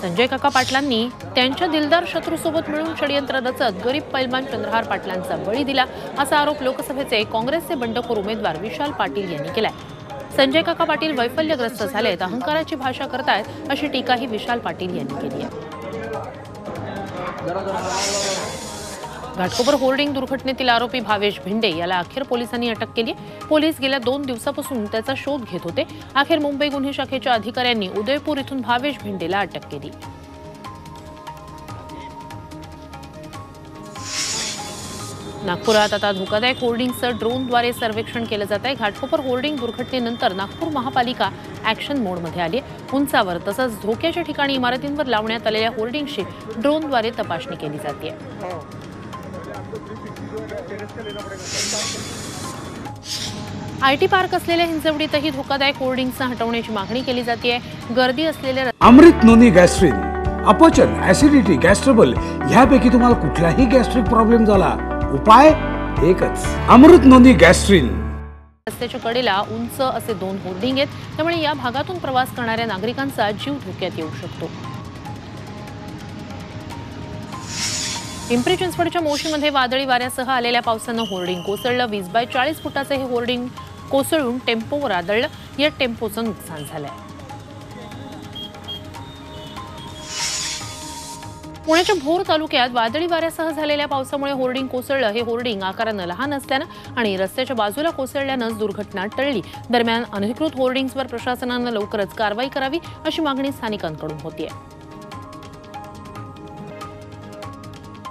संजय काका पाटलांनी त्यांच्या दिलदार शत्रूसोबत मिळून षडयंत्र रचत गरीब पैलवान चंद्रहार पाटलांचा बळी दिला असा आरोप लोकसभेचे काँग्रेसचे बंडखोर उमेदवार विशाल पाटील यांनी केलाय। संजय काका पाटील वैफल्यग्रस्त झालेत, अहंकाराची भाषा करतायत अशी टीकाही विशाल पाटील यांनी केली आहे। घाटकोपर होर्डिंग दुर्घटनेतील आरोपी भावेश भिंडे याला अखेर पोलिसांनी अटक केली। पोलीस गेल्या 2 दिवसापासून त्याचा शोध घेत होते। अखेर मुंबई गुन्हे शाखेच्या अधिकाऱ्यांनी उदयपूर इथून भावेश भिंडेला अटक केली। नागपुरात आता धोकादायक होर्डिंगचं ड्रोनद्वारे सर्वेक्षण केलं जात आहे। घाटकोपर होर्डिंग दुर्घटनेनंतर नागपूर महापालिका ॲक्शन मोडमध्ये आली आहे। उंचावर तसंच धोक्याच्या ठिकाणी इमारतींवर लावण्यात आलेल्या होर्डिंगची ड्रोनद्वारे तपासणी केली जाते। आयटी पार्क असलेल्या हिंजवडीतही धोकादायक होर्डिंग्स हटवण्याची मागणी केली जाते। गर्दी असलेल्या अमृत नोनी गॅस्ट्रिन, अपचन, ऍसिडिटी, गॅस्ट्रबल ह्यापैकी तुम्हाला कुठलाही गॅस्ट्रिक प्रॉब्लेम झाला, उपाय एकच, अमृत नोनी गॅस्ट्रिन। रस्त्याच्या कडेला उंच असे 2 होर्डिंग आहेत, त्यामुळे या भागातून प्रवास करणाऱ्या नागरिकांचा जीव धोक्यात येऊ शकतो। पिंपरी चिंचवडच्या मोशीमध्ये वादळी वाऱ्यासह आलेल्या पावसानं होर्डिंग कोसळलं। 20 बाय 40 फुटाचे हे होर्डिंग कोसळून टेम्पोवर आदळलं। या टेम्पोचं नुकसान झालंय। पुण्याच्या भोर तालुक्यात वादळी वाऱ्यासह झालेल्या पावसामुळे होर्डिंग कोसळलं। हे होर्डिंग आकारानं लहान असल्यानं आणि रस्त्याच्या बाजूला कोसळल्यानं दुर्घटना टळली। दरम्यान अनधिकृत होर्डिंग्सवर प्रशासनानं लवकरच कारवाई करावी अशी मागणी स्थानिकांकडून होतीये।